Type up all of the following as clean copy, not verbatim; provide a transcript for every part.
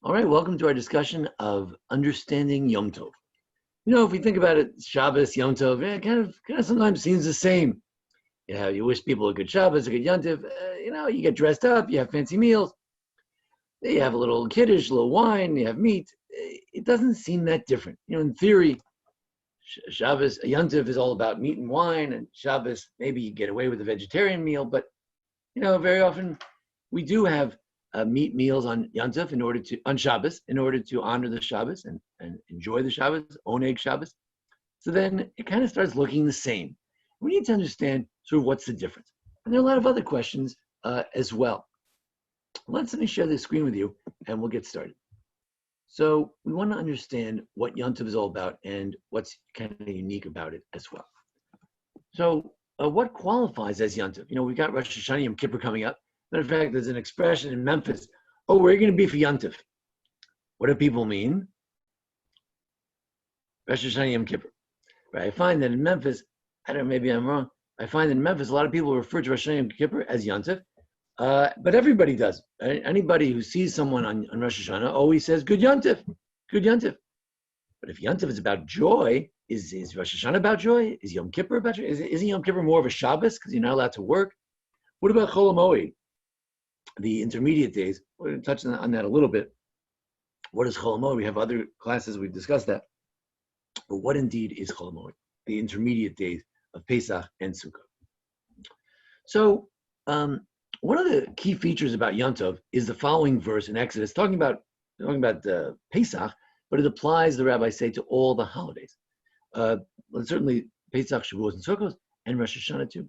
All right, welcome to our discussion of understanding Yom Tov. You know, if we think about it, Shabbos, Yom Tov, it kind of sometimes seems the same. You wish people a good Shabbos, a good Yom Tov. You get dressed up, you have fancy meals, you have a little kiddush, a little wine, you have meat. It doesn't seem that different. In theory, Shabbos, Yom Tov is all about meat and wine, and Shabbos, maybe you get away with a vegetarian meal, but very often we do have meat meals on Yom Tov on Shabbos in order to honor the Shabbos and enjoy the Shabbos, Oneg Shabbos. So then it kind of starts looking the same. We need to understand sort of what's the difference. And there are a lot of other questions as well. Let me share the screen with you and we'll get started. So we want to understand what Yom Tov is all about and what's kind of unique about it as well. So what qualifies as Yom Tov? We've got Rosh Hashanah, Yom Kippur coming up. Matter of fact, there's an expression in Memphis, where are you going to be for Yom Tov? What do people mean? Rosh Hashanah, Yom Kippur. Right? I find that in Memphis, I don't know, maybe I'm wrong, I find that in Memphis, a lot of people refer to Rosh Hashanah, Yom Kippur as Yom Tov, but everybody does. Right? Anybody who sees someone on Rosh Hashanah always says, good Yom Tov, good Yom Tov. But if Yom Tov is about joy, is Rosh Hashanah about joy? Is Yom Kippur about joy? Isn't Yom Kippur more of a Shabbos because you're not allowed to work? What about Chol HaMoed? The intermediate days, we're going to touch on that a little bit. What is Chol HaMoed? We have other classes, we've discussed that. But what indeed is Chol HaMoed? The intermediate days of Pesach and Sukkot. So, one of the key features about Yom Tov is the following verse in Exodus, talking about Pesach, but it applies, the rabbis say, to all the holidays. Certainly Pesach, Shavuot, and Sukkot, and Rosh Hashanah too.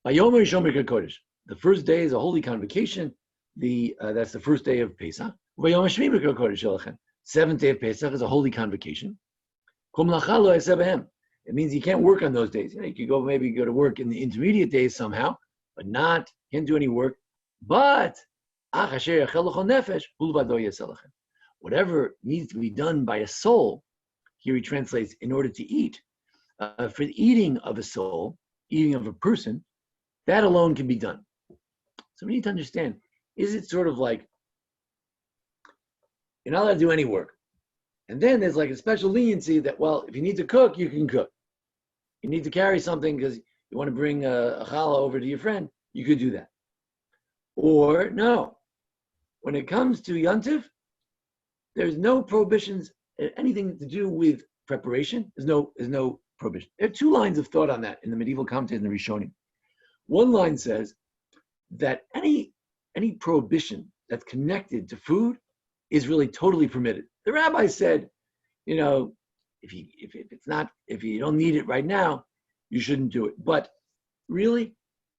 By Yom Rishon Kodesh. The first day is a holy convocation. That's the first day of Pesach. Seventh day of Pesach is a holy convocation. It means you can't work on those days. You could maybe go to work in the intermediate days somehow, but can't do any work. But whatever needs to be done by a soul, here he translates, in order to eat, for the eating of a soul, eating of a person, that alone can be done. So we need to understand, is it sort of like, you're not allowed to do any work. And then there's like a special leniency that, well, if you need to cook, you can cook. You need to carry something because you want to bring a challah over to your friend, you could do that. Or no, when it comes to Yom Tov, there's no prohibitions, anything to do with preparation. There's no prohibition. There are two lines of thought on that in the medieval commentators and the Rishonim. One line says that any prohibition that's connected to food is really totally permitted. The rabbi said, if you don't need it right now, you shouldn't do it. But really,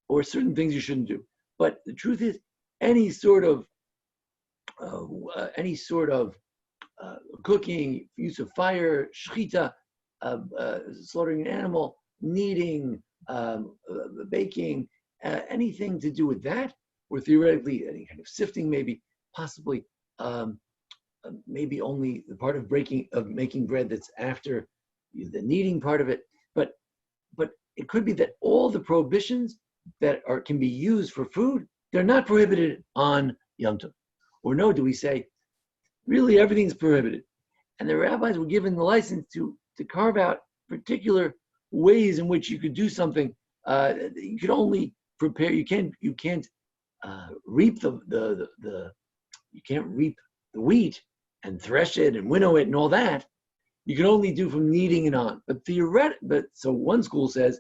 or certain things you shouldn't do. But the truth is, any sort of cooking, use of fire, shechita, slaughtering an animal, kneading, baking, anything to do with that, or theoretically any kind of sifting, maybe, possibly, maybe only the part of making bread that's after the kneading part of it. But it could be that all the prohibitions that can be used for food, they're not prohibited on Yom Tov. Or no, do we say, really everything's prohibited? And the rabbis were given the license to carve out particular ways in which you could do something. You could only prepare. You can't reap you can't reap the wheat and thresh it and winnow it and all that. You can only do from kneading it on. But so one school says,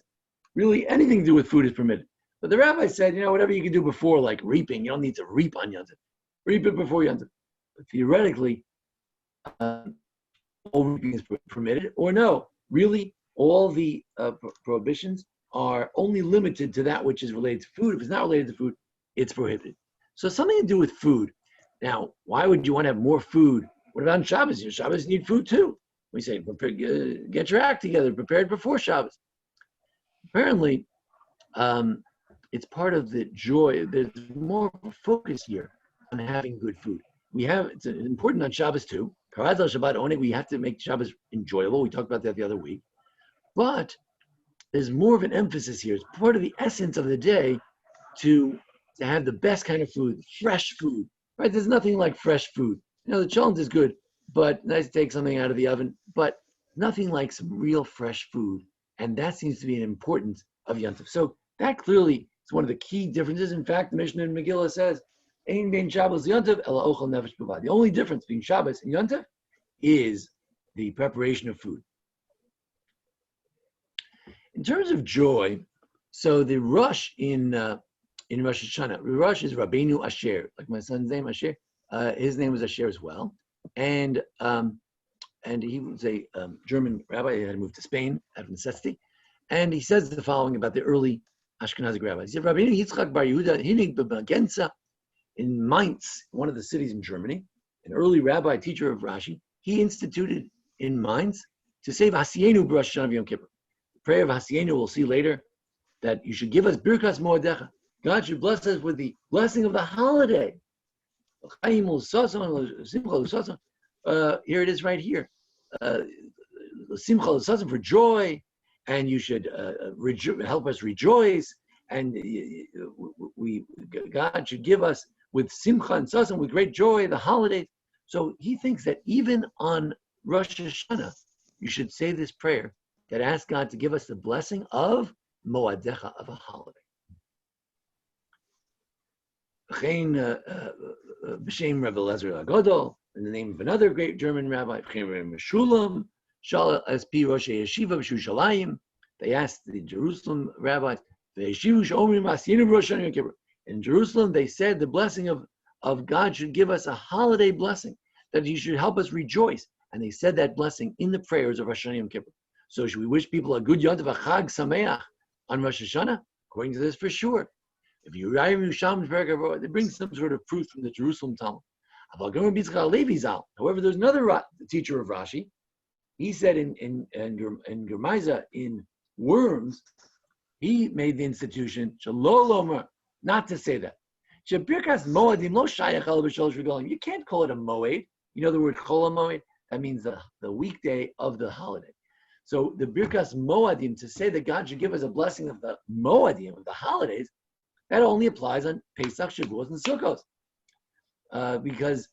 really anything to do with food is permitted. But the rabbi said, whatever you can do before, like reaping, you don't need to reap on Yom Tov. Reap it before Yom Tov. But theoretically, all reaping is permitted. Or no, really, all the prohibitions are only limited to that which is related to food. If it's not related to food, it's prohibited. So something to do with food. Now, why would you want to have more food? What about on Shabbos? Shabbos need food too. We say, get your act together, prepared before Shabbos. Apparently, it's part of the joy. There's more focus here on having good food. It's important on Shabbos too. Karaz Shabbat Oneg, we have to make Shabbos enjoyable. We talked about that the other week. But there's more of an emphasis here. It's part of the essence of the day to have the best kind of food, fresh food. Right? There's nothing like fresh food. The cholent is good, but nice to take something out of the oven, but nothing like some real fresh food. And that seems to be an importance of Yom Tov. So that clearly is one of the key differences. In fact, the Mishnah in Megillah says, Ein bein Shabbos Yom Tov ela ochel nefesh b'vad. The only difference between Shabbos and Yom Tov is the preparation of food. In terms of joy, so the Rosh in Rosh Hashanah, the Rosh is Rabbeinu Asher, like my son's name Asher. His name was Asher as well, and he was a German rabbi. He had to move to Spain out of necessity, and he says the following about the early Ashkenazic rabbis. He said, Rabbeinu Yitzchak Bar Yehuda hinig b'Magenza in Mainz, one of the cities in Germany, an early rabbi, teacher of Rashi. He instituted in Mainz to say V'hasienu b'Rosh Hashanah v'Yom Kippur. The prayer of Hasienu, we'll see later, that you should give us Birkas Moadecha. God should bless us with the blessing of the holiday. Here it is right here. Simcha for joy, and you should help us rejoice, and God should give us with simcha and sasan, with great joy, the holidays. So he thinks that even on Rosh Hashanah, you should say this prayer that asks God to give us the blessing of Moadecha, of a holiday. B'Shem Rebbe Lezer Agadol, in the name of another great German rabbi, Meshulam, Shal S.P. Rosh Yeshiva B'Shushalayim. They asked the Jerusalem rabbis, in Jerusalem, they said the blessing of God should give us a holiday blessing, that He should help us rejoice. And they said that blessing in the prayers of Rosh Hashanah Yom Kippur. So should we wish people a good Yom Tov, a Chag Sameach on Rosh Hashanah? According to this, for sure. If you they bring some sort of proof from the Jerusalem Talmud. However, there's another teacher of Rashi. He said in Germaiza, in Worms, he made the institution not to say that. You can't call it a moed. You know the word chol moed? That means the weekday of the holiday. So the Birkas Moadim, to say that God should give us a blessing of the Moadim, of the holidays, that only applies on Pesach, Shavuot, and Sukkot. Because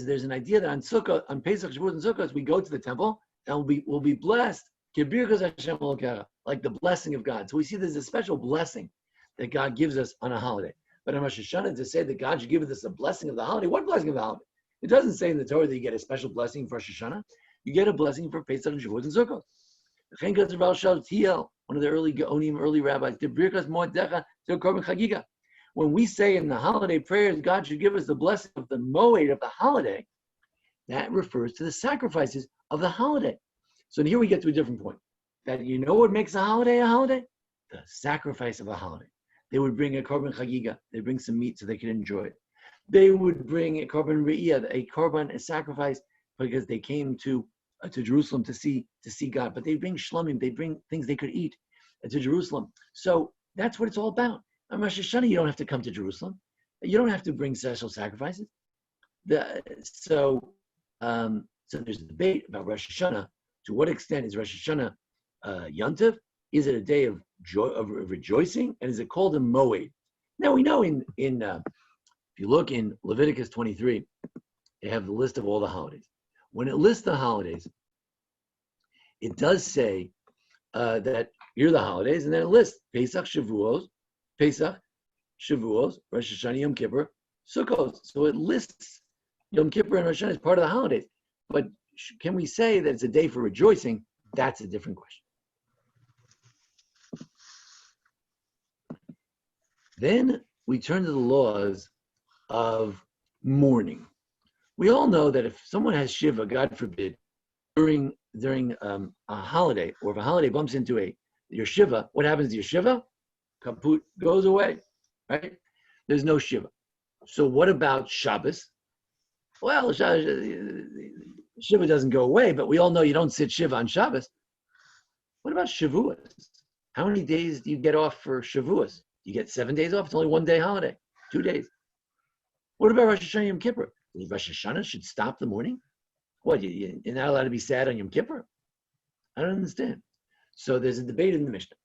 there's an idea that on Sukkot, on Pesach, Shavuot, and Sukkot, we go to the temple and we'll be blessed, like the blessing of God. So we see there's a special blessing that God gives us on a holiday. But on Rosh Hashanah, to say that God should give us a blessing of the holiday, what blessing of the holiday? It doesn't say in the Torah that you get a special blessing for Rosh Hashanah. You get a blessing for Pesach and Shavuot and Sukkot. One of the early Gaonim, early rabbis, when we say in the holiday prayers, God should give us the blessing of the moed of the holiday, that refers to the sacrifices of the holiday. So here we get to a different point. That you know what makes a holiday a holiday? The sacrifice of a holiday. They would bring a korban chagiga. They bring some meat so they could enjoy it. They would bring a korban re'iyah, a sacrifice, because they came to Jerusalem to see God. But they bring shlamim. They bring things they could eat to Jerusalem. So that's what it's all about. On Rosh Hashanah, you don't have to come to Jerusalem. You don't have to bring special sacrifices. So there's a debate about Rosh Hashanah. To what extent is Rosh Hashanah Yom Tov? Is it a day of joy, of rejoicing, and is it called a moed? Now we know if you look in Leviticus 23, they have the list of all the holidays. When it lists the holidays, it does say that here are the holidays, and then it lists Pesach, Shavuot, Rosh Hashanah, Yom Kippur, Sukkot. So it lists Yom Kippur and Rosh Hashanah as part of the holidays. But can we say that it's a day for rejoicing? That's a different question. Then we turn to the laws of mourning. We all know that if someone has Shiva, God forbid, during a holiday, or if a holiday bumps into your Shiva, what happens to your Shiva? Kaput, goes away, right? There's no Shiva. So what about Shabbos? Well, Shiva doesn't go away, but we all know you don't sit Shiva on Shabbos. What about Shavuot? How many days do you get off for Shavuot? You get 7 days off. It's only 1 day holiday, 2 days. What about Rosh Hashanah Yom Kippur? Rosh Hashanah should stop the mourning? What, you're not allowed to be sad on Yom Kippur? I don't understand. So there's a debate in the Mishnah.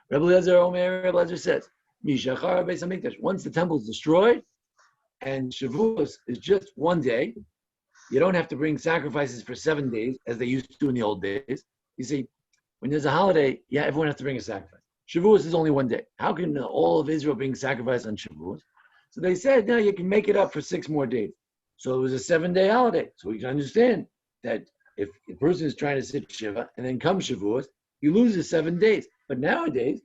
Rabbi Lezer says, once the temple is destroyed, And Shavuos is just one day. You don't have to bring sacrifices for 7 days, as they used to in the old days. You see, when there's a holiday, yeah, everyone has to bring a sacrifice. Shavuos is only one day. How can all of Israel bring sacrifice on Shavuos? So they said, no, you can make it up for 6 more days. So it was a 7-day holiday. So we can understand that if a person is trying to sit Shiva and then come Shavuos, he loses 7 days. But nowadays,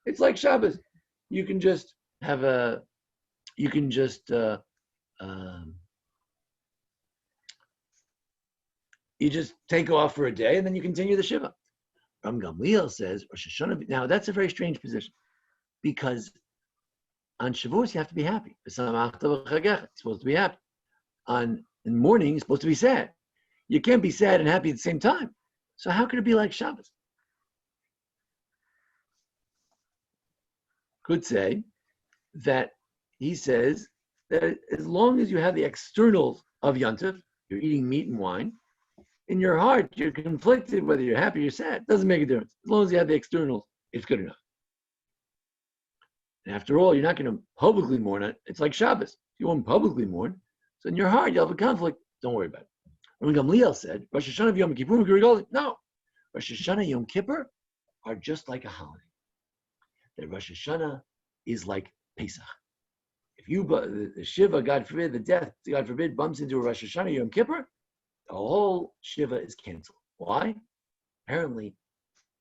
it's like Shabbos. You can just have a, you can just, you just take off for a day and then you continue the Shiva. Ram Gamliel says, Rosh Hashanah, now that's a very strange position because on Shavuos you have to be happy. You're supposed to be happy. In the morning, you're supposed to be sad. You can't be sad and happy at the same time. So how could it be like Shabbos? Could say that he says that as long as you have the externals of Yom Tov, you're eating meat and wine, in your heart, you're conflicted whether you're happy or sad. It doesn't make a difference. As long as you have the externals, it's good enough. And after all, you're not going to publicly mourn it. It's like Shabbos. You won't publicly mourn. So in your heart, you'll have a conflict. Don't worry about it. When Gamliel said, Rosh Hashanah Yom Kippur, no. Rosh Hashanah Yom Kippur are just like a holiday. That Rosh Hashanah is like Pesach. If you, the Shiva, God forbid, the death, God forbid, bumps into a Rosh Hashanah Yom Kippur, the whole Shiva is canceled. Why? Apparently,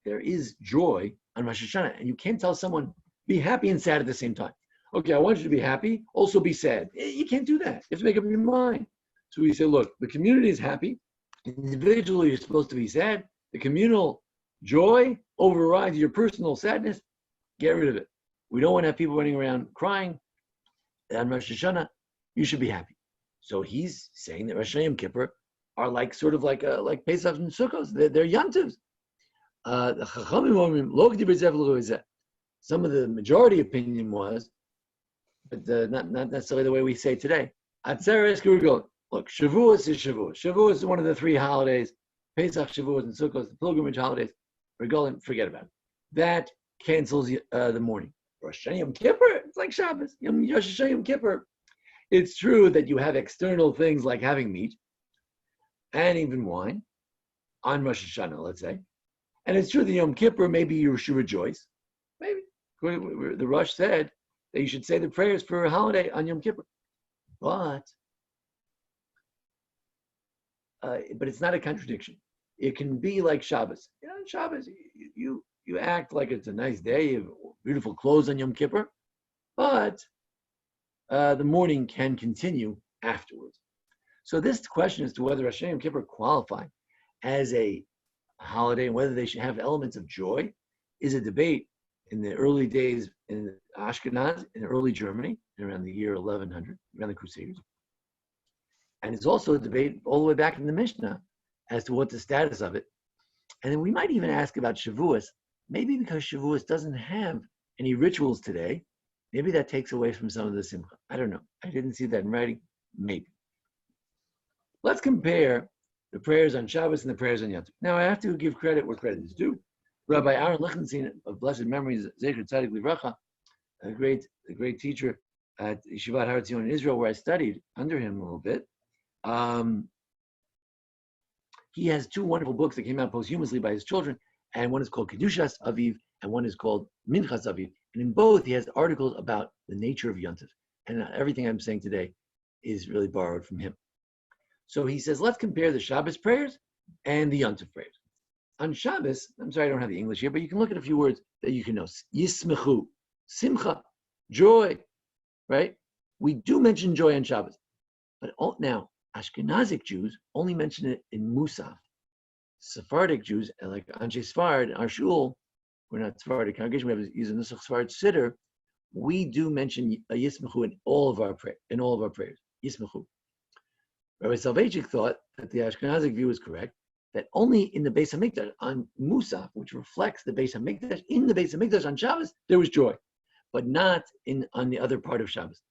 there is joy on Rosh Hashanah, and you can't tell someone, be happy and sad at the same time. Okay, I want you to be happy, also be sad. You can't do that. You have to make up your mind. So we say, look, the community is happy. Individually, you're supposed to be sad. The communal joy overrides your personal sadness. Get rid of it. We don't want to have people running around crying. On Rosh Hashanah, you should be happy. So he's saying that Rosh Hashanah Yom Kippur are like sort of like Pesach and Sukkot. They're Yantivs. Some of the majority opinion was, but not necessarily the way we say today. Look, Shavuos is Shavuos. Shavuos is one of the 3 holidays. Pesach, Shavuos, and Sukkot, the pilgrimage holidays. Regalim, forget about it. That cancels the morning. Rosh Hashanah Yom Kippur, it's like Shabbos. Rosh Hashanah Yom Kippur. It's true that you have external things like having meat and even wine on Rosh Hashanah, let's say. And it's true that Yom Kippur, maybe you should rejoice. Maybe. The Rosh said that you should say the prayers for a holiday on Yom Kippur. But it's not a contradiction. It can be like Shabbos. On Shabbos, you act like it's a nice day, you have beautiful clothes on Yom Kippur, but the mourning can continue afterwards. So this question as to whether Rosh Hashanah Yom Kippur qualify as a holiday and whether they should have elements of joy is a debate in the early days in Ashkenaz, in early Germany, around the year 1100, around the Crusaders. And it's also a debate all the way back in the Mishnah as to what the status of it. And then we might even ask about Shavuos, maybe because Shavuos doesn't have any rituals today, maybe that takes away from some of the Simcha. I don't know. I didn't see that in writing. Maybe. Let's compare the prayers on Shabbos and the prayers on Yom Tov. Now, I have to give credit where credit is due. Rabbi Aaron Lichtenstein of blessed memories, Zecher Tzadik Livracha, a great teacher at Yeshivat Har Etzion in Israel, where I studied under him a little bit. He has 2 wonderful books that came out posthumously by his children, and one is called Kedushas Aviv, and one is called Minchas Aviv. And in both, he has articles about the nature of Yom Tov. And everything I'm saying today is really borrowed from him. So he says, let's compare the Shabbos prayers and the Yom Tov prayers. On Shabbos, I'm sorry I don't have the English here, but you can look at a few words that you can know. Yismechu, simcha, joy, right? We do mention joy on Shabbos. But now, Ashkenazic Jews only mention it in Musaf. Sephardic Jews, like Anshei Sphard, our shul, we're not Sephardic congregation, we have use a Nusach Sphard Siddur, we do mention Yismechu in all of our prayers. Yismechu. Rabbi Soloveitchik thought that the Ashkenazic view is correct, that only in the Beis HaMikdash, on Musaf, which reflects the Beis HaMikdash, in the Beis HaMikdash on Shabbos, there was joy, but not on the other part of Shabbos.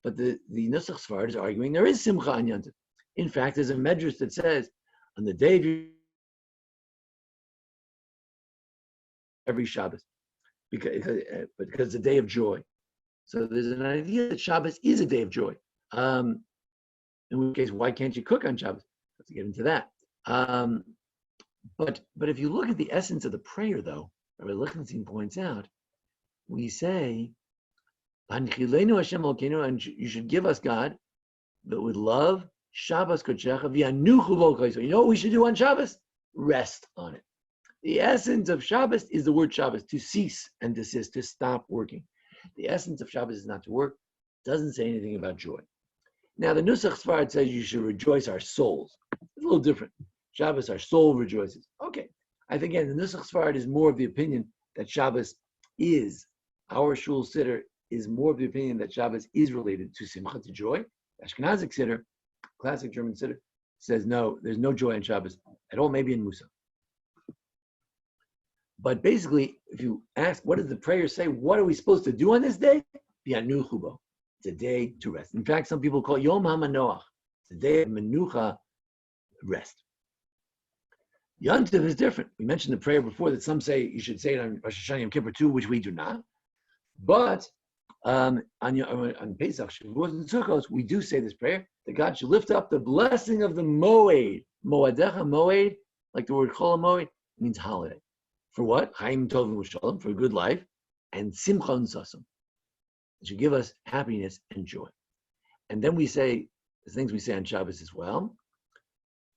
But the Nusach Sfard is arguing there is Simcha on Yom Tov. In fact, there's a medrash that says, on the day of every Shabbos, because it's a day of joy. So there's an idea that Shabbos is a day of joy. In which case, why can't you cook on Shabbos? Let's get into that. But if you look at the essence of the prayer, though, Rabbi Lichtenstein points out, we say, "Hanchilenu Hashem Elokeinu," and you should give us, God, but with love, Shabbos Kodechecha v'yanuchu bo kaiso. You know what we should do on Shabbos? Rest on it. The essence of Shabbos is the word Shabbos, to cease and desist, to stop working. The essence of Shabbos is not to work. It doesn't say anything about joy. Now, the Nusach Sphard says you should rejoice our souls. It's a little different. Shabbos, our soul rejoices. Okay. I think, again, the Nusach Sphard is more of the opinion that Shabbos is, our Shul Siddur is more of the opinion that Shabbos is related to Simcha, to joy. Ashkenazic Siddur, classic German Siddur, says no, there's no joy in Shabbos at all, maybe in Musa. But basically, if you ask, what does the prayer say? What are we supposed to do on this day? Bi'anu chubo. It's a day to rest. In fact, some people call it Yom HaManoach. It's a day of Menucha, rest. Yom Tov is different. We mentioned the prayer before that some say you should say it on Rosh Hashanah Yom Kippur too, which we do not. But on Pesach, Shavuot, and Sukkot, we do say this prayer that God should lift up the blessing of the Moed. Moadecha, Moed, like the word Chol Moed, means holiday. For what? Chaim Tovim V'Shalom, for a good life, and Simcha and Sasam. It should give us happiness and joy. And then we say the things we say on Shabbos as well.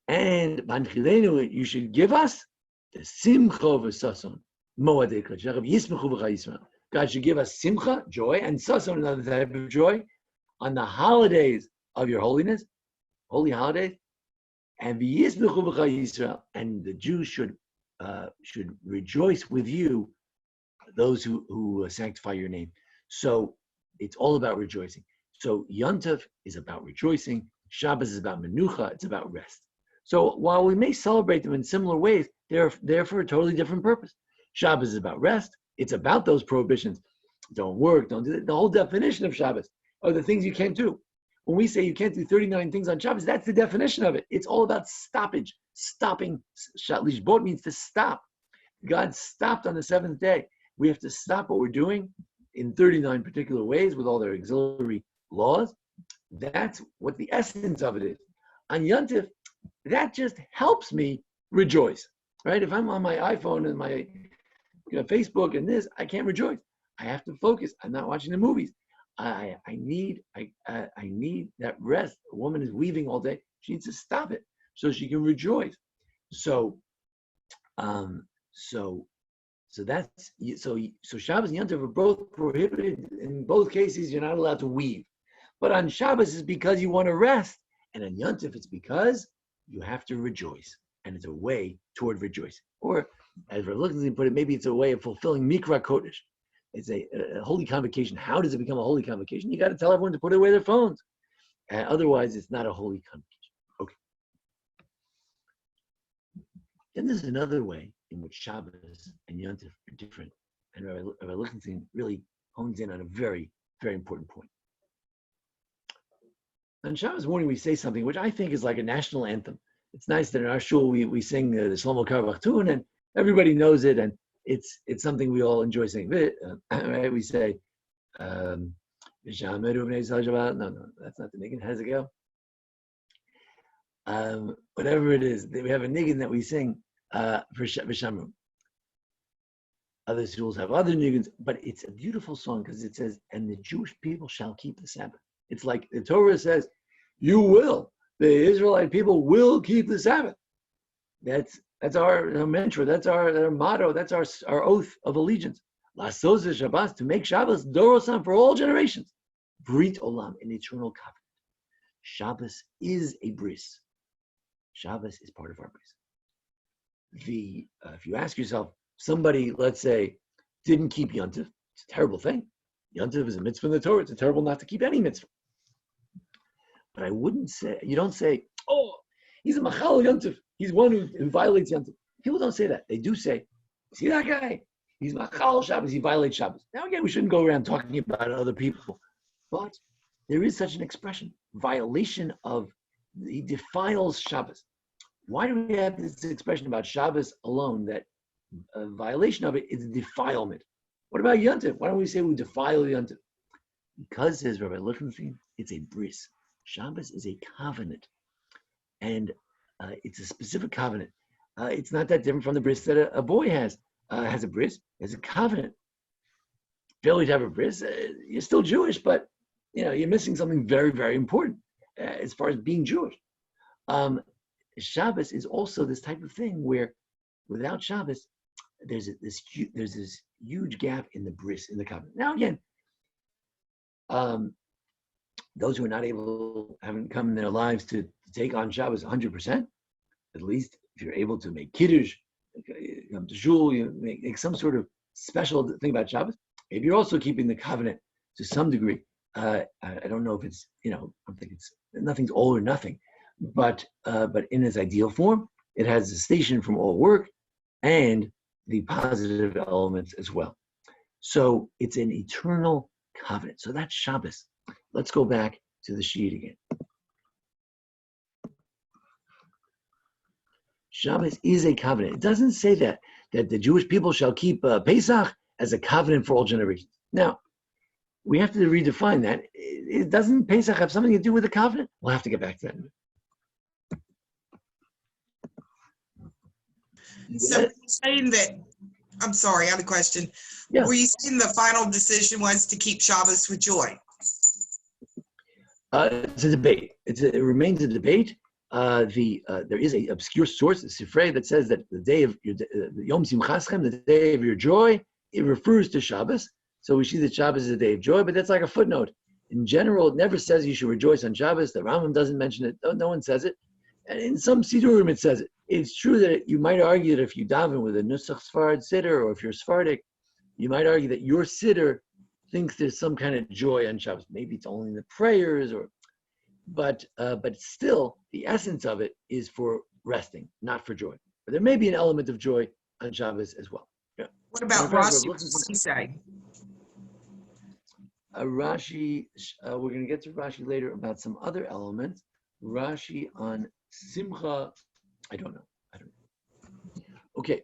And Banchilenu, you should give us the Simcha V'Sasam. Moadei Kodechecha v'Yismechu B'cha Yisrael. God should give us Simcha, joy, and Sasam, another type of joy, on the holidays of your holiness, holy holidays, and v'Yismechu B'cha Yisrael. And the Jews should rejoice with you, those who sanctify your name. So it's all about rejoicing. So Yom Tov is about rejoicing. Shabbos is about menucha. It's about rest. So while we may celebrate them in similar ways, they're there for a totally different purpose. Shabbos is about rest. It's about those prohibitions. Don't work, don't do that. The whole definition of Shabbos are the things you can't do. When we say you can't do 39 things on Shabbos, that's the definition of it. It's all about stoppage. Stopping. Lishbot means to stop. God stopped on the seventh day. We have to stop what we're doing in 39 particular ways with all their auxiliary laws. That's what the essence of it is. On Yom Tov, that just helps me rejoice, right? If I'm on my iPhone and my Facebook and this, I can't rejoice. I have to focus. I'm not watching the movies. I need that rest. A woman is weaving all day. She needs to stop it so she can rejoice. So Shabbos and Yom Tov are both prohibited. In both cases, you're not allowed to weave. But on Shabbos, it's because you want to rest, and on Yom Tov, it's because you have to rejoice, and it's a way toward rejoicing. Or, as Rabbi Lichtenstein put it, maybe it's a way of fulfilling Mikra Kodesh. It's a holy convocation. How does it become a holy convocation? You got to tell everyone to put away their phones. Otherwise, it's not a holy convocation. Okay. Then there's another way in which Shabbos and Yom Tov are different. And Rabbi Lichtenstein really hones in on a very, very important point. On Shabbos morning, we say something which I think is like a national anthem. It's nice that in our shul we sing the Shlomo Karabach tune, and everybody knows it, and it's something we all enjoy saying. Right? We say, no, that's not the niggin. How does it go? Whatever it is, we have a niggin that we sing for Vishamru. Other schools have other niggins, but it's a beautiful song because it says, and the Jewish people shall keep the Sabbath. It's like the Torah says, you will. The Israelite people will keep the Sabbath. That's our mantra. That's our motto. That's our oath of allegiance. Lasos Shabbat, to make Shabbos Dorosan for all generations. Brit Olam, an eternal covenant. Shabbos is a bris. Shabbos is part of our bris. If you ask yourself, somebody, let's say, didn't keep Yom Tov, it's a terrible thing. Yom Tov is a mitzvah in the Torah. It's terrible not to keep any mitzvah. But I wouldn't say, you don't say, oh, he's a machal Yom Tov. He's one who violates Yom Tov. People don't say that. They do say, see that guy? He's machal Shabbos. He violates Shabbos. Now again, we shouldn't go around talking about other people. But there is such an expression, violation of, he defiles Shabbos. Why do we have this expression about Shabbos alone, that a violation of it is a defilement? What about Yom Tov? Why don't we say we defile Yom Tov? Because, says Rabbi Lichtenstein, it's a bris. Shabbos is a covenant, and it's a specific covenant. It's not that different from the bris that a boy has. Has a bris, has a covenant. Failure to have a bris, you're still Jewish, but you're missing something very, very important as far as being Jewish. Shabbos is also this type of thing where, without Shabbos, there's this huge gap in the bris, in the covenant. Now again, those who are not able, haven't come in their lives to take on Shabbos 100%, at least if you're able to make kiddush, come to shul, you make some sort of special thing about Shabbos. If you're also keeping the covenant to some degree, I don't know if it's, I think it's, nothing's all or nothing, but in its ideal form, it has a station from all work and the positive elements as well. So it's an eternal covenant. So that's Shabbos. Let's go back to the sheet again. Shabbos is a covenant. It doesn't say that the Jewish people shall keep Pesach as a covenant for all generations. Now, we have to redefine that. It doesn't Pesach have something to do with the covenant? We'll have to get back to that. So saying that, I'm sorry, I had a question. Yeah. Were you saying the final decision was to keep Shabbos with joy? It's a debate. It remains a debate. There is an obscure source, the Sifrei, that says that the day of your Yom Simchaschem, the day of your joy, it refers to Shabbos. So we see that Shabbos is a day of joy, but that's like a footnote. In general, it never says you should rejoice on Shabbos. The Rambam doesn't mention it. No one says it. And in some Sidurim, it says it. It's true that you might argue that if you daven with a Nusach Sfard Siddur, or if you're Sephardic, you might argue that your Siddur thinks there's some kind of joy on Shabbos. Maybe it's only in the prayers, but still, the essence of it is for resting, not for joy. But there may be an element of joy on Shabbos as well. Yeah. What about Rashi? What does he say? Rashi, we're going to get to Rashi later about some other elements. Rashi on Simcha, I don't know. Okay.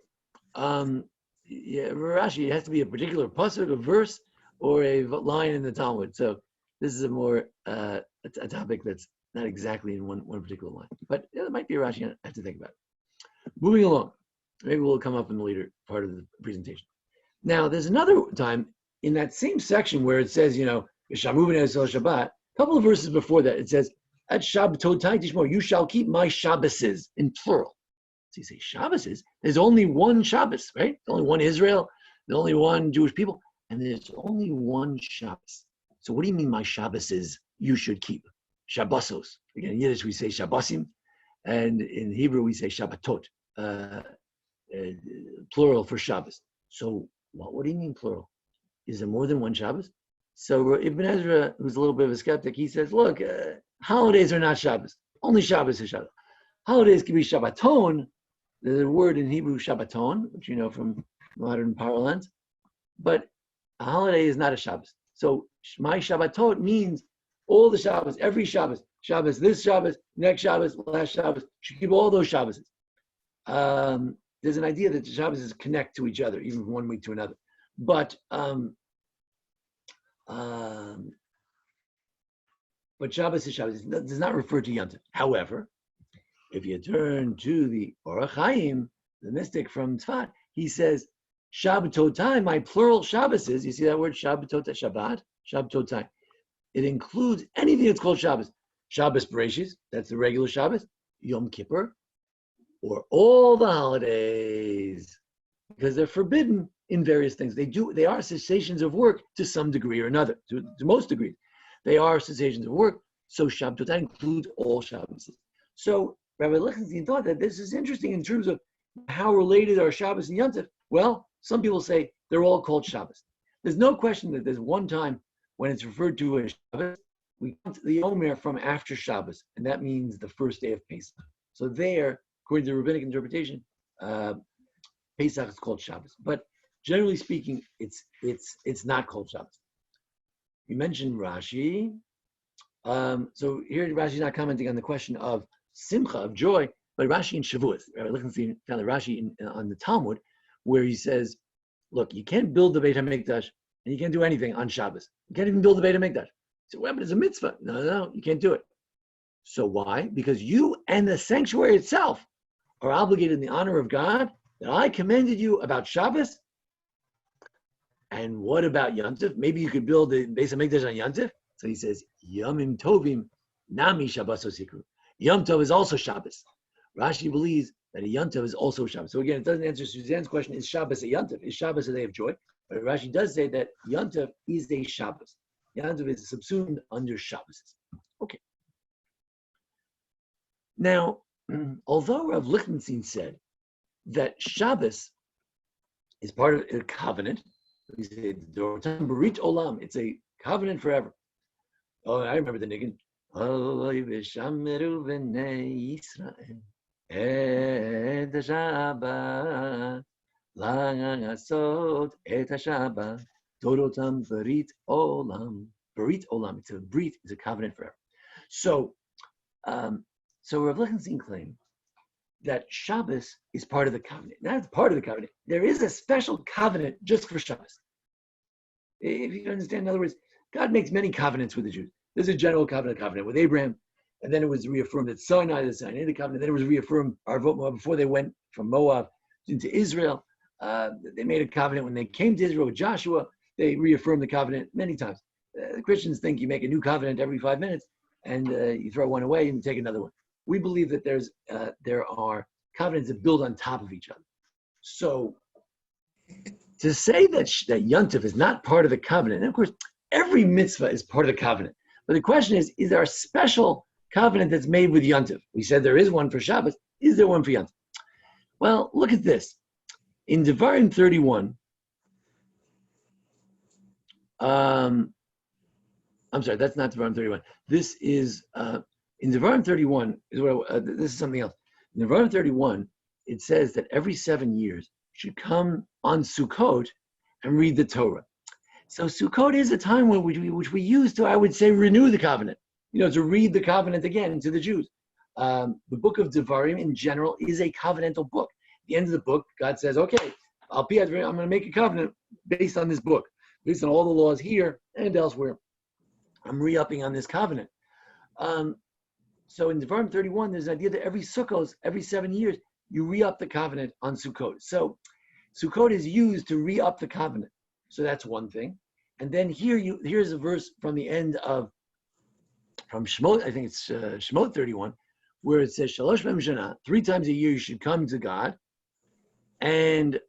Rashi, it has to be a particular pasuk, a verse, or a line in the Talmud. So this is a more a topic that's not exactly in one particular line. But there might be a Rashi I have to think about it. Moving along. Maybe we'll come up in the later part of the presentation. Now, there's another time in that same section where it says, Shabbat, a couple of verses before that, it says, at Shabbatot Tishmor, you shall keep my Shabbases, in plural. So you say Shabbases, there's only one Shabbos, right? There's only one Israel, there's only one Jewish people, and there's only one Shabbos. So what do you mean my Shabbases you should keep? Shabbosos. Again, in Yiddish we say Shabbosim, and in Hebrew we say Shabbatot, plural for Shabbos. So what do you mean plural? Is there more than one Shabbos? So Ibn Ezra, who's a little bit of a skeptic, he says, look, holidays are not Shabbos. Only Shabbos is Shabbos. Holidays can be Shabbaton. There's a word in Hebrew, Shabbaton, which you know from modern parlance. But a holiday is not a Shabbos. So my Shabbatot means all the Shabbos, every Shabbos. Shabbos, this Shabbos, next Shabbos, last Shabbos. Should keep all those Shabbos. There's an idea that the Shabbos connect to each other, even from one week to another. But Shabbos is Shabbos. It does not refer to Yom Tov. However, if you turn to the Orach Chaim, the mystic from Tzfat, he says, Shabbatotai, my plural Shabboses, you see that word Shabbatotai, Shabbat, Shabbatotai. It includes anything that's called Shabbos. Shabbos Bereshis, that's the regular Shabbos, Yom Kippur, or all the holidays, because they're forbidden in various things. They are cessations of work to some degree or another, to most degrees. They are cessations of work, so Shabbatotai includes all Shabbos. So Rabbi Lichtenstein thought that this is interesting in terms of how related are Shabbos and Yom Tov. Well, some people say they're all called Shabbos. There's no question that there's one time when it's referred to as Shabbos, we come to the Omer from after Shabbos, and that means the first day of Pesach. So there, according to the rabbinic interpretation, Pesach is called Shabbos. But generally speaking, it's not called Shabbos. You mentioned Rashi. So here Rashi is not commenting on the question of Simcha, of joy, but Rashi in Shavuot. Rabbi Lichtenstein found a Rashi on the Talmud where he says, look, you can't build the Beit HaMikdash and you can't do anything on Shabbos. You can't even build the Beit HaMikdash. So, well, but it's a mitzvah. No, you can't do it. So why? Because you and the sanctuary itself are obligated in the honor of God that I commanded you about Shabbos. And what about Yom Tov? Maybe you could build the Beis Hamikdash on Yom Tov. So he says, Yomim Tovim Nami Shabbos Osikru. Yom Tov is also Shabbos. Rashi believes that a Yom Tov is also Shabbos. So again, it doesn't answer Suzanne's question, is Shabbos a Yom Tov? Is Shabbos a day of joy? But Rashi does say that Yom Tov is a Shabbos. Yom Tov is subsumed under Shabbos. Okay. Now, although Rav Lichtenstein said that Shabbos is part of a covenant, he said, Berit Olam, it's a covenant forever. Oh, I remember the niggin. Oy v'shameru v'nei Yisrael et Shabbat la'asot et Shabbat torotam Berit Olam. Berit Olam, it's a brit, it's a covenant forever. So Rav Lichtenstein claimed that Shabbos is part of the covenant. Now it's part of the covenant. There is a special covenant just for Shabbos. If you understand, in other words, God makes many covenants with the Jews. There's a general covenant with Abraham, and then it was reaffirmed at Sinai, the Sinai covenant. Then it was reaffirmed before they went from Moab into Israel. They made a covenant when they came to Israel with Joshua. They reaffirmed the covenant many times. The Christians think you make a new covenant every 5 minutes, and you throw one away and you take another one. We believe that there are covenants that build on top of each other. So to say that Yom Tov is not part of the covenant, and of course, every mitzvah is part of the covenant. But the question is there a special covenant that's made with Yom Tov? We said there is one for Shabbos. Is there one for Yom Tov? Well, look at this. In Devarim 31, I'm sorry, that's not Devarim 31. This is... in Devarim 31, this is something else. In Devarim 31, it says that every 7 years you should come on Sukkot and read the Torah. So Sukkot is a time which we use to, I would say, renew the covenant. To read the covenant again to the Jews. The book of Devarim in general is a covenantal book. At the end of the book, God says, okay, I'm going to make a covenant based on this book, based on all the laws here and elsewhere. I'm re-upping on this covenant. So in Devarim 31, there's an idea that every Sukkot, every 7 years, you re-up the covenant on Sukkot. So Sukkot is used to re-up the covenant. So that's one thing. And then here's a verse from the end from Shemot, I think it's Shemot 31, where it says, Shalosh Pa'im Shana, 3 times a year you should come to God, and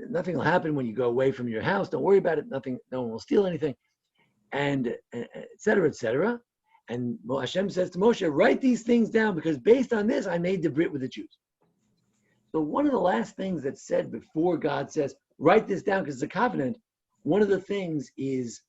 nothing will happen when you go away from your house. Don't worry about it. No one will steal anything, and et cetera, et cetera. And Hashem says to Moshe, write these things down because based on this, I made the Brit with the Jews. So one of the last things that's said before God says, write this down because it's a covenant, one of the things is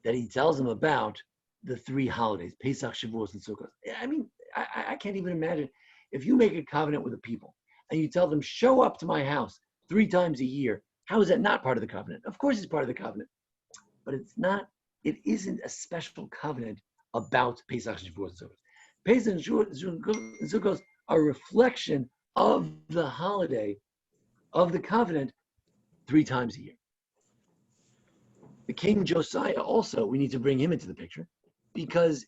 that he tells them about the 3 holidays, Pesach, Shavuot, and Sukkot. I mean, I can't even imagine if you make a covenant with a people and you tell them, show up to my house 3 times a year, how is that not part of the covenant? Of course it's part of the covenant, but it isn't a special covenant about Pesach, Shavuot, and Sukkot. Pesach and Sukkot are a reflection of the holiday, of the covenant, 3 times a year. The king Josiah also, we need to bring him into the picture because,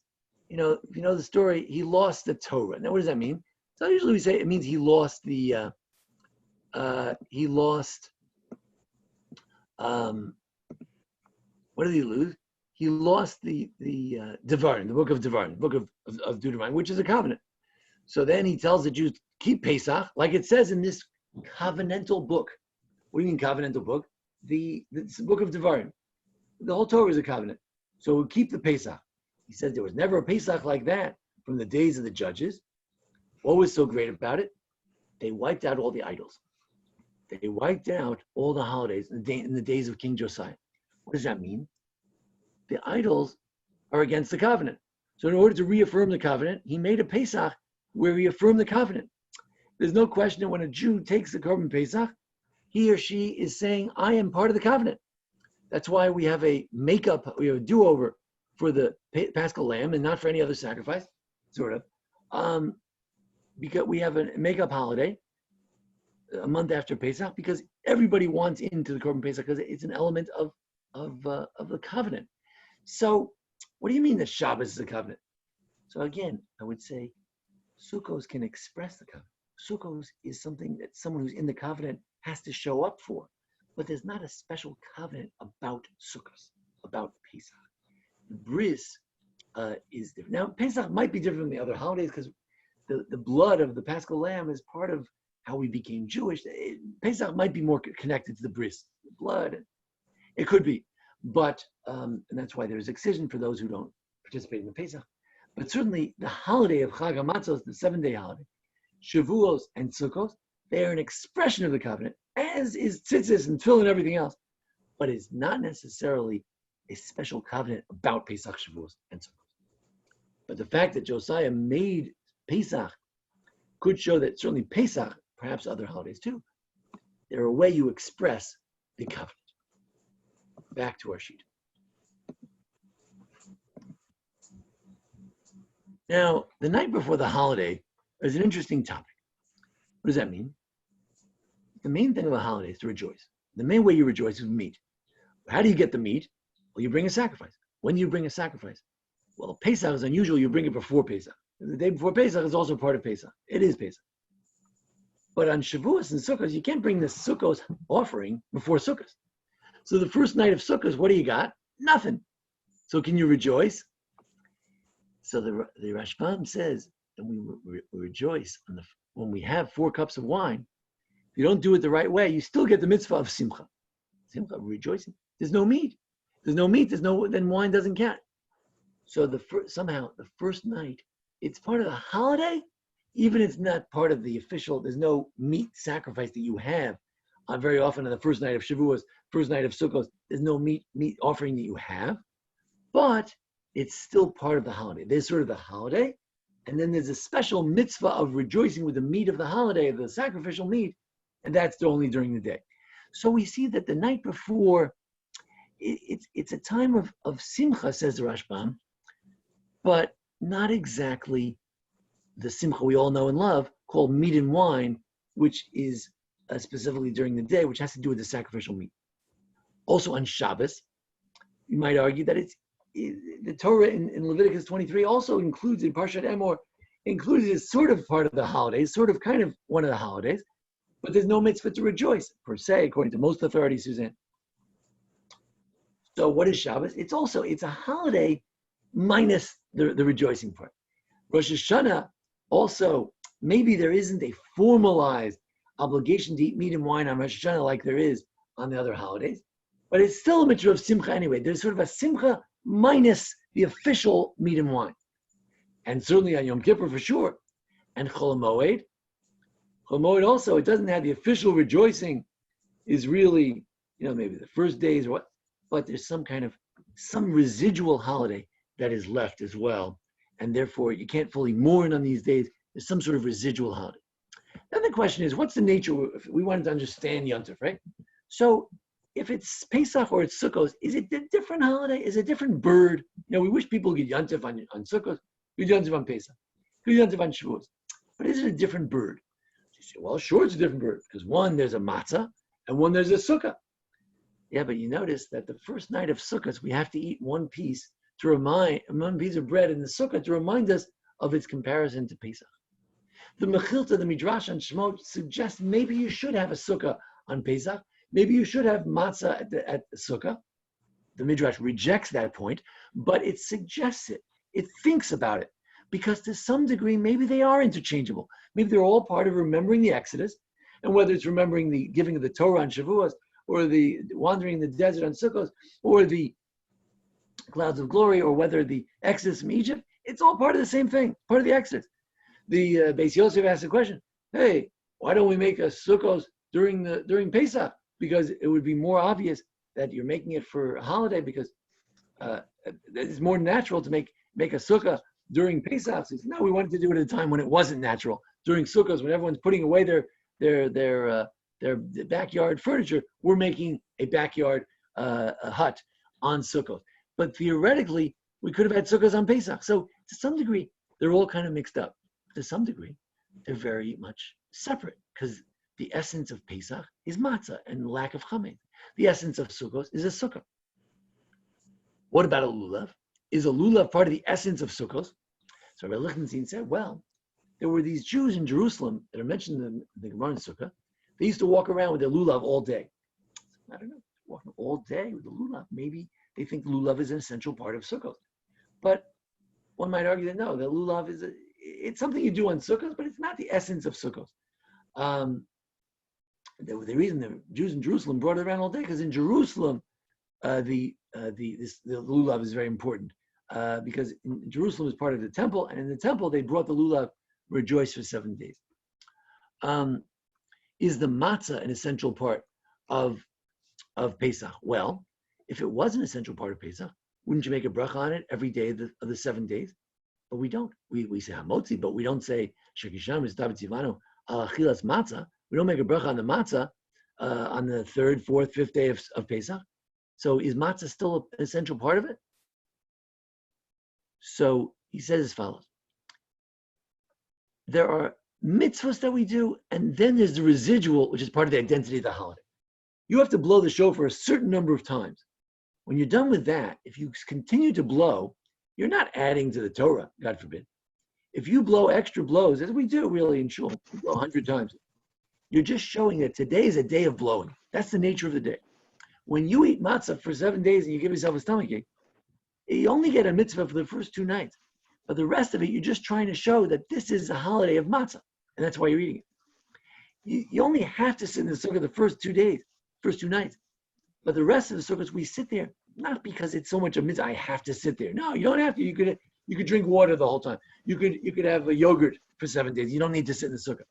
if you know the story, he lost the Torah. Now, what does that mean? So usually we say it means he lost the, what did he lose? He lost the Devarim, the book of Devarim, the book of Deuteronomy, which is a covenant. So then he tells the Jews, keep Pesach, like it says in this covenantal book. What do you mean covenantal book? The book of Devarim. The whole Torah is a covenant. So we'll keep the Pesach. He says there was never a Pesach like that from the days of the judges. What was so great about it? They wiped out all the idols. They wiped out all the holidays in the days of King Josiah. What does that mean? The idols are against the covenant. So in order to reaffirm the covenant, he made a Pesach where he affirmed the covenant. There's no question that when a Jew takes the Korban Pesach, he or she is saying, I am part of the covenant. That's why we have a do-over for the Paschal Lamb and not for any other sacrifice, sort of. Because we have a make-up holiday a month after Pesach because everybody wants into the Korban Pesach because it's an element of the covenant. So what do you mean that Shabbos is a covenant? So again, I would say Sukkos can express the covenant. Sukkos is something that someone who's in the covenant has to show up for. But there's not a special covenant about Sukkos, about Pesach. The bris is different. Now, Pesach might be different from the other holidays because the blood of the Paschal Lamb is part of how we became Jewish. Pesach might be more connected to the bris, the blood. It could be. But, and that's why there's excision for those who don't participate in the Pesach. But certainly the holiday of Chag HaMatzos, the 7-day holiday, Shavuos and Sukkot, they are an expression of the covenant, as is tzitzis and tefillin and everything else. But it's not necessarily a special covenant about Pesach, Shavuos, and Sukkot. But the fact that Josiah made Pesach could show that certainly Pesach, perhaps other holidays too, they're a way you express the covenant. Back to our sheet. Now, the night before the holiday is an interesting topic. What does that mean? The main thing of a holiday is to rejoice. The main way you rejoice is with meat. How do you get the meat? Well, you bring a sacrifice. When do you bring a sacrifice? Well, Pesach is unusual. You bring it before Pesach. The day before Pesach is also part of Pesach. It is Pesach. But on Shavuos and Sukkot, you can't bring the Sukkot offering before Sukkot. So the first night of Sukkot, what do you got? Nothing. So can you rejoice? So the Rashbam says that we rejoice when we have 4 cups of wine. If you don't do it the right way, you still get the mitzvah of simcha. Simcha, rejoicing. There's no meat. Then wine doesn't count. So somehow the first night, it's part of the holiday, even if it's not part of the official, there's no meat sacrifice that you have. Very often on the first night of Shavuos, first night of Sukkot, there's no meat offering that you have, but it's still part of the holiday. There's sort of the holiday, and then there's a special mitzvah of rejoicing with the meat of the holiday, the sacrificial meat, and that's only during the day. So we see that the night before, it's a time of simcha, says the Rashbam, but not exactly the simcha we all know and love, called meat and wine, which is specifically during the day, which has to do with the sacrificial meat. Also on Shabbos, you might argue that the Torah in Leviticus 23 also includes in Parshat Emor, included as sort of part of the holidays, sort of kind of one of the holidays, but there's no mitzvah to rejoice, per se, according to most authorities, Suzanne. So what is Shabbos? It's a holiday minus the rejoicing part. Rosh Hashanah, also, maybe there isn't a formalized obligation to eat meat and wine on Rosh Hashanah like there is on the other holidays, but it's still a mitzvah of simcha anyway. There's sort of a simcha minus the official meat and wine. And certainly on Yom Kippur for sure. And Chol Hamoed also, it doesn't have the official rejoicing, is really, maybe the first days or what, but there's some residual holiday that is left as well. And therefore you can't fully mourn on these days. There's some sort of residual holiday. Then the question is, what's the nature, if we wanted to understand Yom Tov, right? So if it's Pesach or it's Sukkot, is it a different holiday? Is it a different bird? We wish people get Yom Tov on Sukkot, get Yom Tov on Pesach, get Yom Tov on Shavuos. But is it a different bird? So you say, well, sure, it's a different bird, because one, there's a matzah, and one, there's a sukkah. Yeah, but you notice that the first night of Sukkot, we have to eat one piece of bread in the sukkah to remind us of its comparison to Pesach. The Mechilta, the Midrash on Shemot, suggests maybe you should have a sukkah on Pesach. Maybe you should have matzah at the sukkah. The Midrash rejects that point, but it suggests it. It thinks about it, because to some degree, maybe they are interchangeable. Maybe they're all part of remembering the Exodus, and whether it's remembering the giving of the Torah on Shavuos, or the wandering in the desert on Sukkot, or the clouds of glory, or whether the Exodus from Egypt, it's all part of the same thing, part of the Exodus. The Beis Yosef asked the question, hey, why don't we make a Sukkot during Pesach? Because it would be more obvious that you're making it for a holiday, because it's more natural to make a sukkah during Pesach. So no, we wanted to do it at a time when it wasn't natural. During Sukkot, when everyone's putting away their backyard furniture, we're making a backyard a hut on Sukkot. But theoretically, we could have had sukkahs on Pesach. So to some degree, they're all kind of mixed up. To some degree, they're very much separate, because the essence of Pesach is matzah and lack of chametz. The essence of Sukkot is a sukkah. What about a lulav? Is a lulav part of the essence of Sukkot? So Rabbi Lichtenstein said, well, there were these Jews in Jerusalem that are mentioned in the Gemara and Sukkah. They used to walk around with their lulav all day. I don't know, walking all day with the lulav. Maybe they think the lulav is an essential part of Sukkot. But one might argue that no, the lulav it's something you do on Sukkot, but it's not the essence of Sukkot. The reason the Jews in Jerusalem brought it around all day, because in Jerusalem, the lulav is very important. Because in Jerusalem is part of the temple, and in the temple they brought the lulav, rejoice for 7 days. Is the matzah an essential part of Pesach? Well, if it was an essential part of Pesach, wouldn't you make a bracha on it every day of the 7 days? But we don't. We say hamotzi, but we don't say shekisham is david tzivanu al achilas matzah. We don't make a bracha on the matzah on the 3rd, 4th, 5th day of Pesach. So is matzah still an essential part of it? So he says as follows. There are mitzvahs that we do, and then there's the residual, which is part of the identity of the holiday. You have to blow the shofar a certain number of times. When you're done with that, if you continue to blow, you're not adding to the Torah, God forbid. If you blow extra blows, as we do really in shul, we blow 100 times, you're just showing that today is a day of blowing. That's the nature of the day. When you eat matzah for 7 days and you give yourself a stomachache, you only get a mitzvah for the first 2 nights. But the rest of it, you're just trying to show that this is a holiday of matzah. And that's why you're eating it. You only have to sit in the sukkah the first 2 days, first 2 nights. But the rest of the sukkahs, we sit there, not because it's so much a mitzvah, I have to sit there. No, you don't have to. You could drink water the whole time. You could have a yogurt for 7 days. You don't need to sit in the sukkah.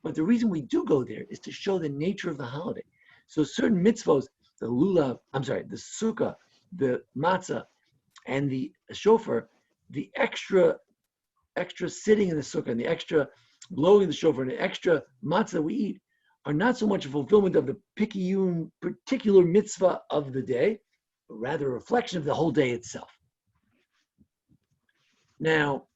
But the reason we do go there is to show the nature of the holiday. So certain mitzvahs, the sukkah, the matzah, and the shofar, the extra sitting in the sukkah and the extra blowing the shofar and the extra matzah we eat are not so much a fulfillment of the picayune particular mitzvah of the day, but rather a reflection of the whole day itself. Now,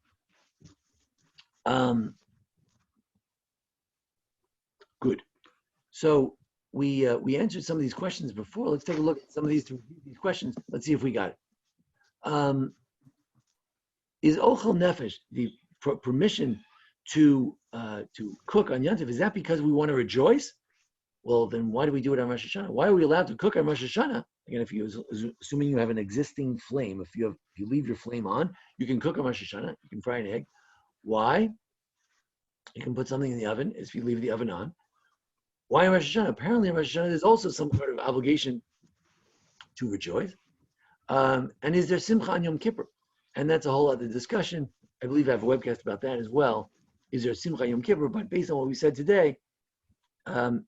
good. So we answered some of these questions before. Let's take a look at some of these questions. Let's see if we got it. Is ochel nefesh, the permission to cook on Yom Tov, is that because we want to rejoice? Well, then why do we do it on Rosh Hashanah? Why are we allowed to cook on Rosh Hashanah? Again, if you assuming you have an existing flame, if you leave your flame on, you can cook on Rosh Hashanah. You can fry an egg. Why? You can put something in the oven if you leave the oven on. Why on Rosh Hashanah? Apparently on Rosh Hashanah there's also some sort of obligation to rejoice. And is there simcha on Yom Kippur? And that's a whole other discussion. I believe I have a webcast about that as well. Is there simcha Yom Kippur? But based on what we said today,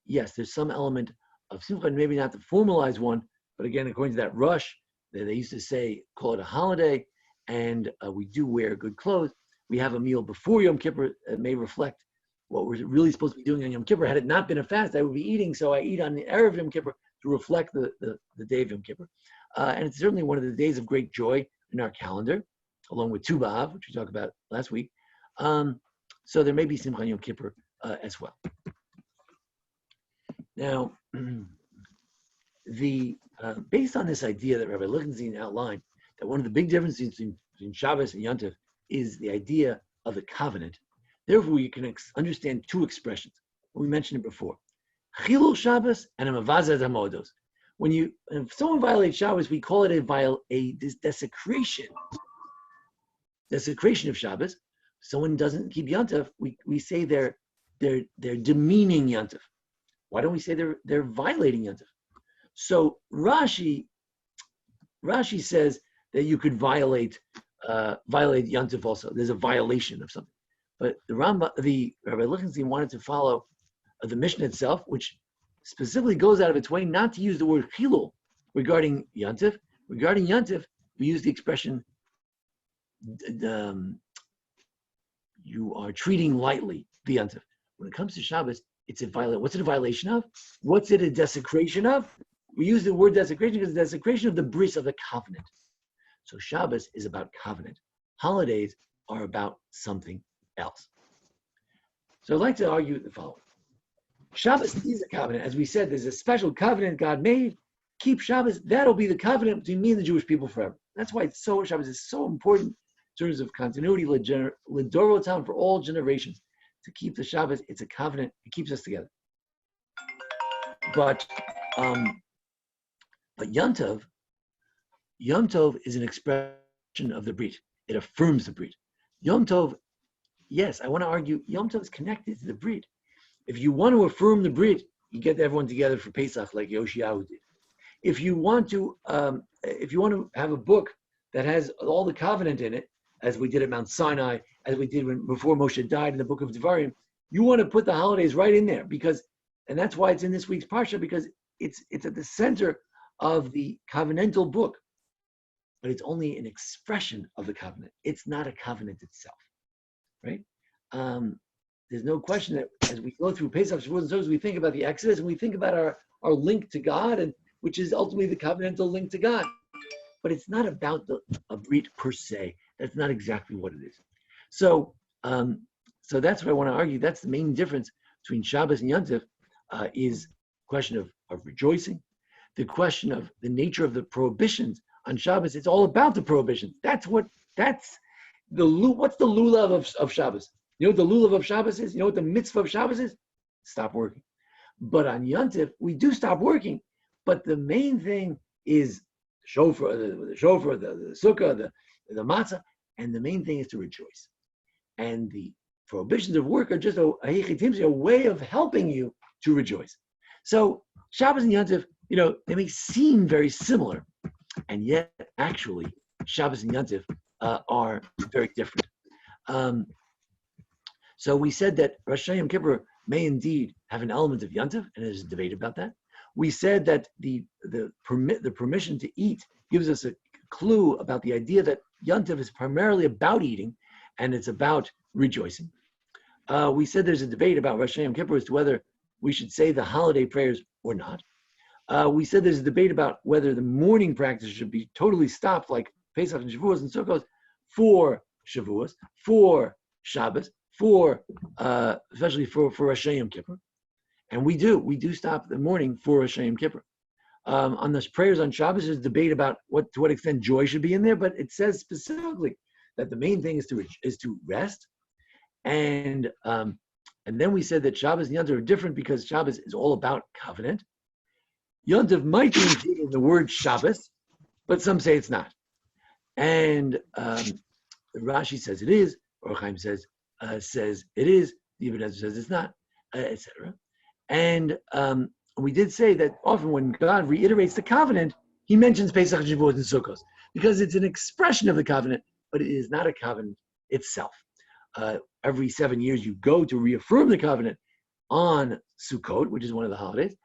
yes, there's some element of simcha, maybe not the formalized one, but again, according to that Rush, they used to say, call it a holiday, and we do wear good clothes. We have a meal before Yom Kippur that may reflect what we're really supposed to be doing on Yom Kippur. Had it not been a fast, I would be eating, so I eat on the Erev Yom Kippur to reflect the day of Yom Kippur. And it's certainly one of the days of great joy in our calendar, along with Tu B'Av, which we talked about last week. So there may be Simcha Yom Kippur as well. Now, based on this idea that Rabbi Lichtenstein outlined, that one of the big differences between Shabbos and Yom Tov is the idea of the covenant. Therefore, we can understand 2 expressions. We mentioned it before. Chilul Shabbos and a Mavazed HaModos. If someone violates Shabbos, we call it a desecration. Desecration of Shabbos. If someone doesn't keep Yom Tov, we say they're demeaning Yom Tov. Why don't we say they're violating Yom Tov? So Rashi says that you could violate Yom Tov also. There's a violation of something. But the Rabbi Lichtenstein wanted to follow the Mishnah itself, which specifically goes out of its way not to use the word chilul regarding Yom Tov. Regarding Yom Tov, we use the expression you are treating lightly the Yom Tov. When it comes to Shabbos, it's a violation. What's it a violation of? What's it a desecration of? We use the word desecration because it's a desecration of the bris of the covenant. So Shabbos is about covenant. Holidays are about something else. So I'd like to argue the following. Shabbos is a covenant. As we said, there's a special covenant God made. Keep Shabbos. That'll be the covenant between me and the Jewish people forever. That's why Shabbos is so important terms of continuity, Lidorotam, for all generations, to keep the Shabbos. It's a covenant. It keeps us together. But Yom Tov is an expression of the Brit. It affirms the Brit. Yom Tov, yes, I want to argue, Yom Tov is connected to the Brit. If you want to affirm the Brit, you get everyone together for Pesach like Yoshiyahu did. If you want to have a book that has all the covenant in it, as we did at Mount Sinai, as we did before Moshe died in the book of Devarim, you want to put the holidays right in there and that's why it's in this week's parsha, because it's at the center of the covenantal book, but it's only an expression of the covenant. It's not a covenant itself, right? There's no question that as we go through Pesach, Shavuot, and Sukkot, we think about the Exodus and we think about our link to God, and which is ultimately the covenantal link to God. But it's not about a Brit per se. That's not exactly what it is. So that's what I want to argue. That's the main difference between Shabbos and Yom Tov, is the question of rejoicing, the question of the nature of the prohibitions on Shabbos. It's all about the prohibitions. What's the lulav of Shabbos? You know what the lulav of Shabbos is? You know what the mitzvah of Shabbos is? Stop working. But on Yom Tov, we do stop working. But the main thing is the shofar, the sukkah, the matzah, and the main thing is to rejoice. And the prohibitions of work are just a way of helping you to rejoice. So Shabbos and Yom Tov, they may seem very similar, and yet actually Shabbos and Yom Tov are very different. So we said that Rosh Hashanah Yom Kippur may indeed have an element of Yom Tov, and there's a debate about that. We said that the permission to eat gives us a clue about the idea that Yom Tov is primarily about eating, and it's about rejoicing. We said there's a debate about Rosh Hashanah Yom Kippur as to whether we should say the holiday prayers or not. We said there's a debate about whether the morning practice should be totally stopped, like Pesach and Shavuos and Sukkot, for Shavuos, for Shabbos, especially for Rosh Hashanah Yom Kippur. And we do stop the morning for Rosh Hashanah Yom Kippur. On the prayers on Shabbos, there's debate about to what extent joy should be in there, but it says specifically that the main thing is to rest. And then we said that Shabbos and Yom Tov are different because Shabbos is all about covenant. Yom Tov might be included in the word Shabbos, but some say it's not. And Rashi says it is, or Chaim says it is, the Ibn Ezra says it's not, etc. And we did say that often when God reiterates the covenant, he mentions Pesach, Shavuot, and Sukkot, because it's an expression of the covenant, but it is not a covenant itself. Every 7 years you go to reaffirm the covenant on Sukkot, which is one of the holidays,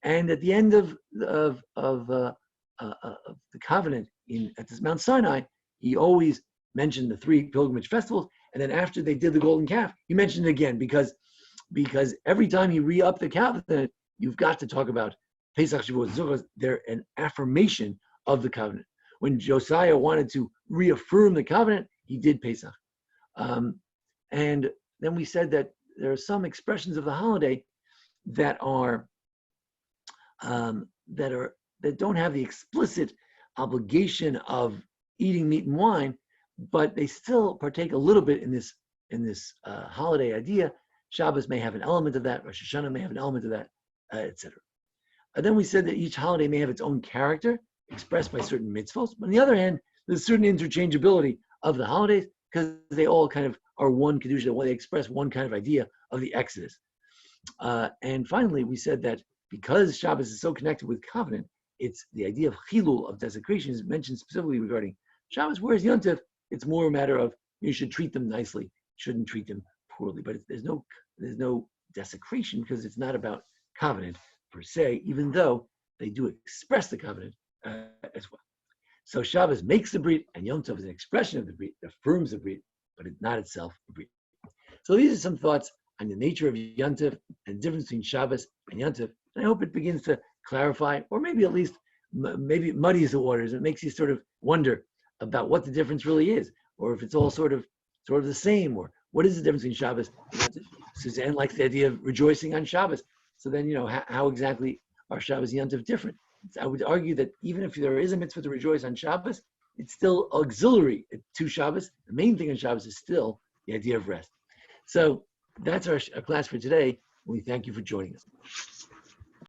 and at the end of the covenant at this Mount Sinai, he always mentioned the 3 pilgrimage festivals, and then after they did the golden calf, he mentioned it again because every time you re-up the covenant, you've got to talk about Pesach, Shavuot, and Sukkot. They're an affirmation of the covenant. When Josiah wanted to reaffirm the covenant, he did Pesach. And then we said that there are some expressions of the holiday that don't have the explicit obligation of eating meat and wine, but they still partake a little bit in this holiday idea. Shabbos may have an element of that. Rosh Hashanah may have an element of that, etc. And then we said that each holiday may have its own character expressed by certain mitzvos. But on the other hand, there's certain interchangeability of the holidays because they all kind of are one kedusha. They express one kind of idea of the Exodus. And finally, we said that because Shabbos is so connected with covenant, it's the idea of chilul, of desecration, is mentioned specifically regarding Shabbos, whereas Yom Tov, it's more a matter of you should treat them nicely, shouldn't treat them poorly. But there's no desecration because it's not about covenant per se, even though they do express the covenant as well. So Shabbos makes the brit, and Yom Tov is an expression of the brit, affirms the brit, but it's not itself a brit. So these are some thoughts on the nature of Yom Tov and the difference between Shabbos and Yom Tov. And I hope it begins to clarify, or maybe at least maybe it muddies the waters. It makes you sort of wonder about what the difference really is, or if it's all sort of the same, or what is the difference between Shabbos and Yom Tov? Suzanne likes the idea of rejoicing on Shabbos. So then, how exactly are Shabbos and Yom Tov different? I would argue that even if there is a mitzvah to rejoice on Shabbos, it's still auxiliary to Shabbos. The main thing on Shabbos is still the idea of rest. So that's our class for today. We thank you for joining us.